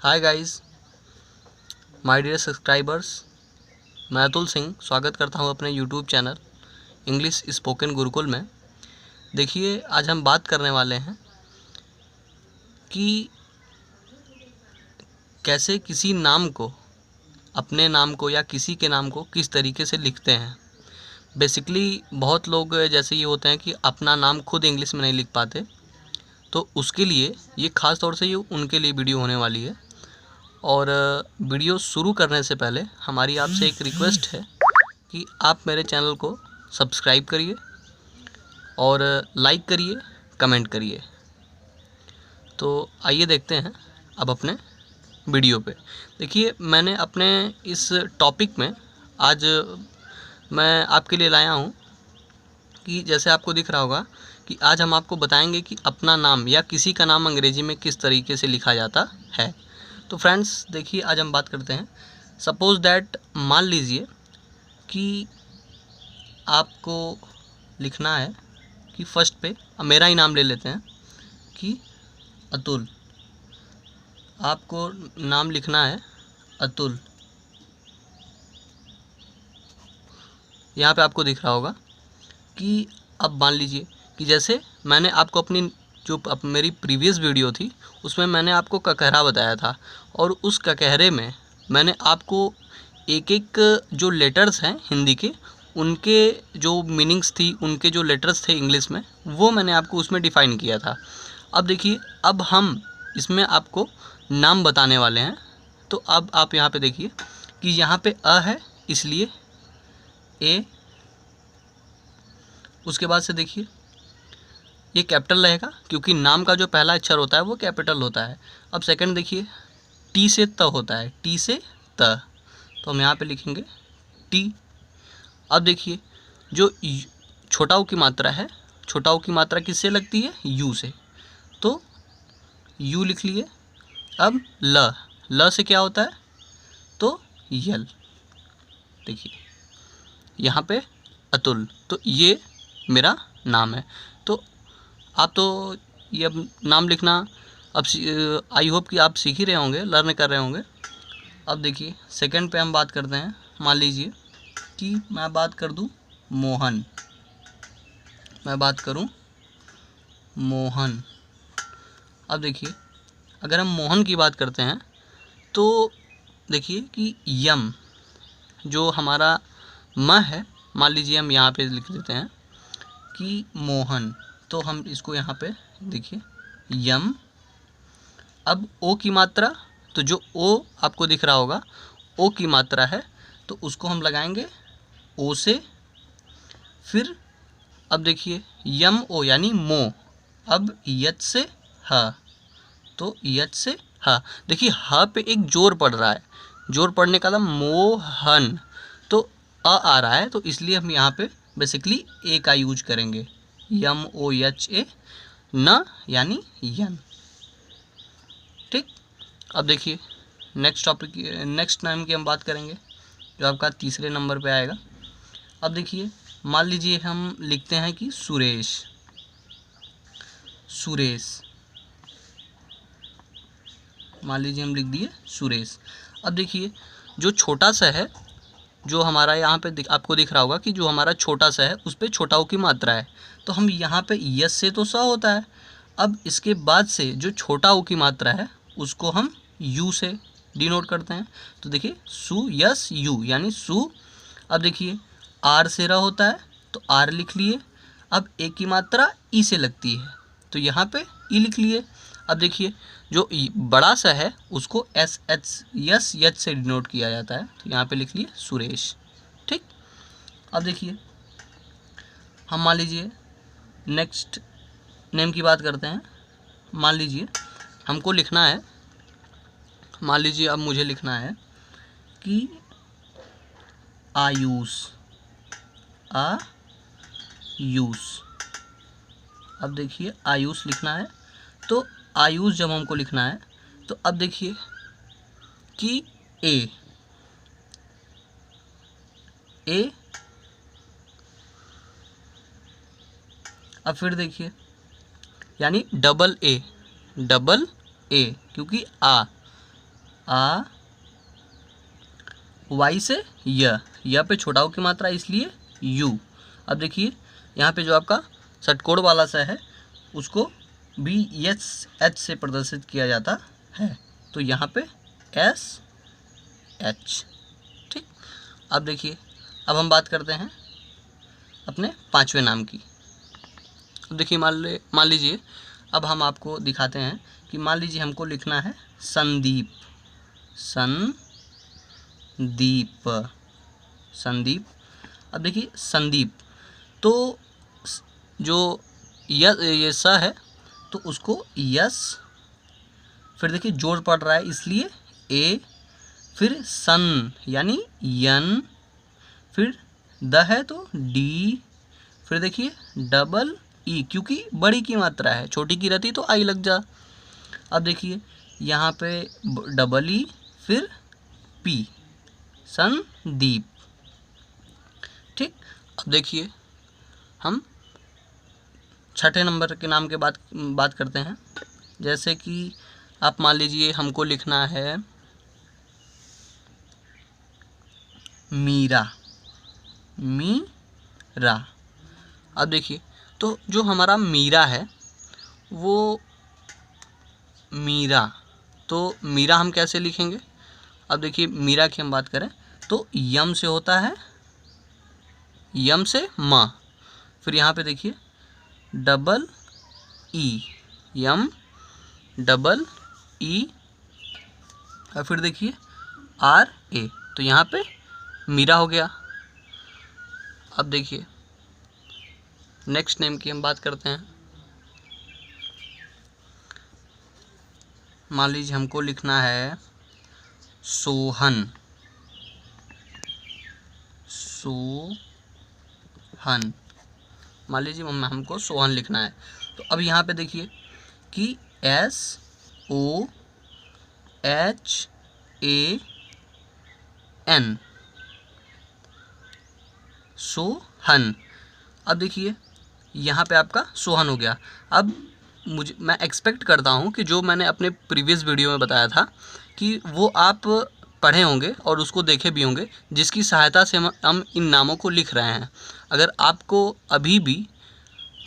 Hi guys, my dear subscribers. मैं अतुल सिंह स्वागत करता हूं अपने YouTube channel English spoken Gurukul में। देखिए, आज हम बात करने वाले हैं कि कैसे किसी नाम को, अपने नाम को या किसी के नाम को किस तरीके से लिखते हैं। बेसिकली बहुत लोग जैसे ये होते हैं कि अपना नाम खुद इंग्लिश में नहीं लिख पाते, तो उसके लिए ये ख़ास तौर से ये उनके लिए वीडियो होने वाली है। और वीडियो शुरू करने से पहले हमारी आपसे एक रिक्वेस्ट है कि आप मेरे चैनल को सब्सक्राइब करिए और लाइक करिए, कमेंट करिए। तो आइए देखते हैं अब अपने वीडियो पे। देखिए, मैंने अपने इस टॉपिक में आज मैं आपके लिए लाया हूँ कि जैसे आपको दिख रहा होगा कि आज हम आपको बताएंगे कि अपना नाम या किसी का नाम अंग्रेजी में किस तरीके से लिखा जाता है। तो फ्रेंड्स, देखिए, आज हम बात करते हैं। सपोज़ दैट, मान लीजिए कि आपको लिखना है कि फर्स्ट पे मेरा ही नाम ले लेते हैं कि अतुल। आपको नाम लिखना है अतुल। यहाँ पे आपको दिख रहा होगा कि अब मान लीजिए कि जैसे मैंने आपको अपनी जो मेरी प्रीवियस वीडियो थी उसमें मैंने आपको ककहरा बताया था, और उस ककहरे में मैंने आपको एक एक जो लेटर्स हैं हिंदी के, उनके जो मीनिंग्स थी, उनके जो लेटर्स थे इंग्लिश में, वो मैंने आपको उसमें डिफ़ाइन किया था। अब देखिए, अब हम इसमें आपको नाम बताने वाले हैं। तो अब आप यहाँ पे देखिए कि यहाँ पे अ है, इसलिए ए। उसके बाद से देखिए ये कैपिटल रहेगा क्योंकि नाम का जो पहला अक्षर होता है वो कैपिटल होता है। अब सेकंड देखिए, टी से त होता है, टी से त, तो हम यहाँ पे लिखेंगे टी। अब देखिए, जो छोटा ऊ की मात्रा है, छोटा ऊ की मात्रा किससे लगती है? यू से, तो यू लिख लिए। अब ल से क्या होता है? तो यल। देखिए यहाँ पे अतुल, तो ये मेरा नाम है। तो आप तो ये अब नाम लिखना अब आई होप कि आप सीख ही रहे होंगे, लर्न कर रहे होंगे। अब देखिए सेकंड पे हम बात करते हैं। मान लीजिए कि मैं बात कर दूं मोहन, मैं बात करूं मोहन। अब देखिए, अगर हम मोहन की बात करते हैं तो देखिए कि यम जो हमारा म है, मान लीजिए हम यहाँ पे लिख देते हैं कि मोहन, तो हम इसको यहाँ पे देखिए यम। अब ओ की मात्रा, तो जो ओ आपको दिख रहा होगा ओ की मात्रा है, तो उसको हम लगाएंगे ओ से। फिर अब देखिए यम ओ यानी मो। अब यच से ह, तो यच से ह। देखिए ह पे एक जोर पड़ रहा है, जोर पड़ने का मतलब मोहन, तो आ रहा है, तो इसलिए हम यहाँ पे बेसिकली ए का यूज करेंगे, यम ओ एच ए, न यानी यन। ठीक। अब देखिए नेक्स्ट टॉपिक, नेक्स्ट नाम की हम बात करेंगे जो आपका तीसरे नंबर पे आएगा। अब देखिए, मान लीजिए हम लिखते हैं कि सुरेश, सुरेश, मान लीजिए हम लिख दिए सुरेश। अब देखिए जो छोटा सा है, जो हमारा यहाँ पे आपको दिख रहा होगा कि जो हमारा छोटा सा है उस पर छोटा ऊ की मात्रा है, तो हम यहाँ पे यस से तो स होता है। अब इसके बाद से जो छोटा ऊ की मात्रा है उसको हम यू से डिनोट करते हैं। तो देखिए सु यस यू यानी सु। अब देखिए आर से र होता है, तो आर लिख लिए। अब ए की मात्रा ई से लगती है, तो यहाँ पे ई लिख लिए। अब देखिए जो बड़ा सा है उसको एस एच यस यच से डिनोट किया जाता है, तो यहाँ पे लिख लिए सुरेश। ठीक। अब देखिए हम मान लीजिए नेक्स्ट नेम की बात करते हैं। मान लीजिए हमको लिखना है, मान लीजिए अब मुझे लिखना है कि आयुष, आयुष। अब देखिए आयुष लिखना है, तो आयुष जब हमको लिखना है तो अब देखिए कि ए, ए। अब फिर देखिए यानी डबल ए, डबल ए, क्योंकि आ, आ, वाई से य पे छोटा ऊ की मात्रा इसलिए यू। अब देखिए यहाँ पे जो आपका षटकोण वाला सा है उसको भी एच से प्रदर्शित किया जाता है, तो यहाँ पे एस एच। ठीक, अब देखिए अब हम बात करते हैं अपने पांचवें नाम की। अब देखिए मान लीजिए अब हम आपको दिखाते हैं कि मान लीजिए हमको लिखना है संदीप। संदीप। अब देखिए संदीप तो जो ये स है तो उसको यस, फिर देखिए जोड़ पड़ रहा है इसलिए ए, फिर सन यानी यन, फिर द है तो डी, फिर देखिए डबल ई क्योंकि बड़ी की मात्रा है, छोटी की रहती तो आई लग जा। अब देखिए यहाँ पे डबल ई फिर पी, संदीप। ठीक, अब देखिए हम छठे नंबर के नाम के बात करते हैं। जैसे कि आप मान लीजिए हमको लिखना है मीरा। अब देखिए तो जो हमारा मीरा है वो मीरा, तो मीरा हम कैसे लिखेंगे? अब देखिए मीरा की हम बात करें तो यम से होता है, यम से म, फिर यहाँ पे देखिए डबल ई, यम डबल ई, और फिर देखिए आर ए, तो यहाँ पे मीरा हो गया। अब देखिए नेक्स्ट नेम की हम बात करते हैं। मान लीजिए हमको लिखना है सोहन। मान लीजिए हमको सोहन लिखना है, तो अब यहाँ पे देखिए कि S O H A N, Sohan. अब देखिए यहाँ पे आपका सोहन हो गया। अब मैं एक्सपेक्ट करता हूँ कि जो मैंने अपने प्रीवियस वीडियो में बताया था कि वो आप पढ़े होंगे और उसको देखे भी होंगे, जिसकी सहायता से हम इन नामों को लिख रहे हैं। अगर आपको अभी भी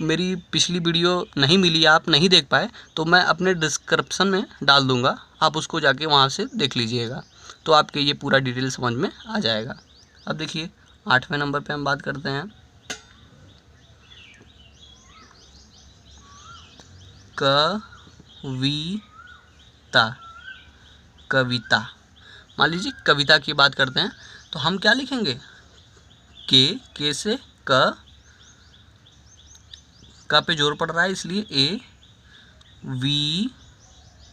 मेरी पिछली वीडियो नहीं मिली, आप नहीं देख पाए, तो मैं अपने डिस्क्रिप्शन में डाल दूँगा, आप उसको जाके वहाँ से देख लीजिएगा, तो आपके ये पूरा डिटेल समझ में आ जाएगा। अब देखिए 8वें नंबर पे हम बात करते हैं कविता। मान लीजिए कविता की बात करते हैं तो हम क्या लिखेंगे? के से क पे जोर पड़ रहा है इसलिए ए,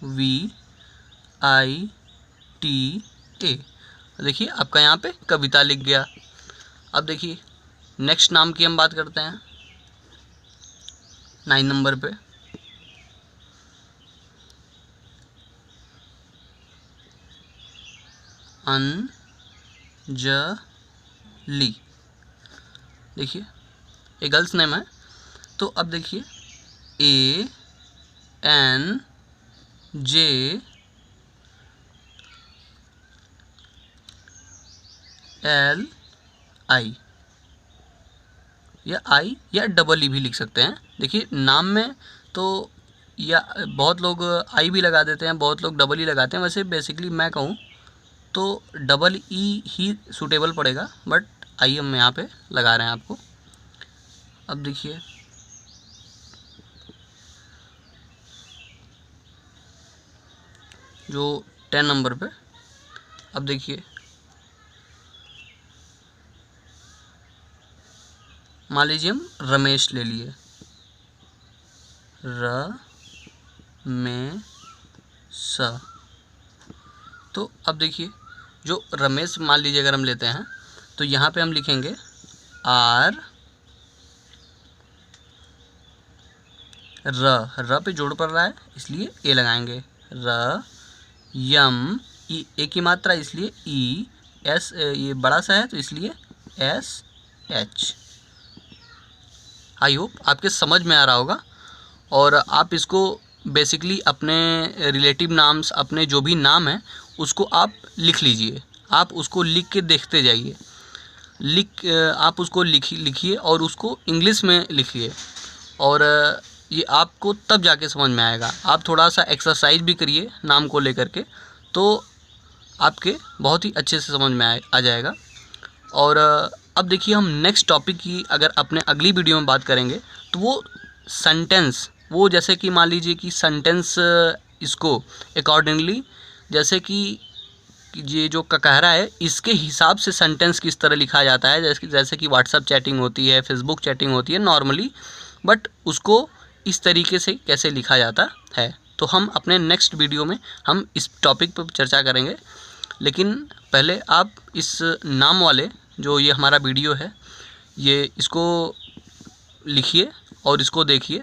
वी आई टी ए। देखिए आपका यहाँ पे कविता लिख गया। अब देखिए नेक्स्ट नाम की हम बात करते हैं 9 नंबर पे। अंजलि। देखिए ये गर्ल्स नेम है, तो अब देखिए A N J L I, या आई या डबल ई भी लिख सकते हैं। देखिए नाम में तो या बहुत लोग आई भी लगा देते हैं, बहुत लोग डबल ई लगाते हैं। वैसे बेसिकली मैं कहूँ तो डबल ई ही सूटेबल पड़ेगा, बट आई हम यहाँ पे लगा रहे हैं आपको। अब देखिए जो 10 नंबर पे, अब देखिए मान लीजिए हम रमेश ले लिए, रमेश। तो अब देखिए जो रमेश मान लीजिए अगर हम लेते हैं तो यहाँ पे हम लिखेंगे आर, र पे जोड़ पड़ रहा है इसलिए ए लगाएंगे, र यम ई, ए की मात्रा इसलिए ई, एस ये बड़ा सा है तो इसलिए एस एच। आई होप आपके समझ में आ रहा होगा, और आप इसको बेसिकली अपने रिलेटिव नाम्स, अपने जो भी नाम हैं उसको आप लिख लीजिए, आप उसको लिख के देखते जाइए, आप उसको लिखिए और उसको इंग्लिश में लिखिए, और ये आपको तब जाके समझ में आएगा। आप थोड़ा सा एक्सरसाइज भी करिए नाम को लेकर के, तो आपके बहुत ही अच्छे से समझ में आ जाएगा। और अब देखिए, हम नेक्स्ट टॉपिक की अगर अपने अगली वीडियो में बात करेंगे तो वो सेंटेंस, वो जैसे कि मान लीजिए कि सेंटेंस इसको अकॉर्डिंगली, जैसे कि ये जो ककहरा है इसके हिसाब से सेंटेंस किस तरह लिखा जाता है, जैसे कि व्हाट्सअप चैटिंग होती है, फेसबुक चैटिंग होती है नॉर्मली, बट उसको इस तरीके से कैसे लिखा जाता है। तो हम अपने नेक्स्ट वीडियो में हम इस टॉपिक पर चर्चा करेंगे। लेकिन पहले आप इस नाम वाले जो ये हमारा वीडियो है, ये इसको लिखिए और इसको देखिए,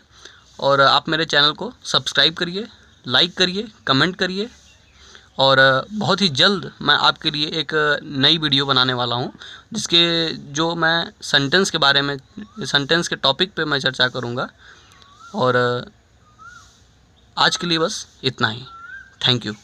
और आप मेरे चैनल को सब्सक्राइब करिए, लाइक करिए, कमेंट करिए, और बहुत ही जल्द मैं आपके लिए एक नई वीडियो बनाने वाला हूँ, जिसके जो मैं सेंटेंस के बारे में, सेंटेंस के टॉपिक पे मैं चर्चा करूँगा। और आज के लिए बस इतना ही। Thank you.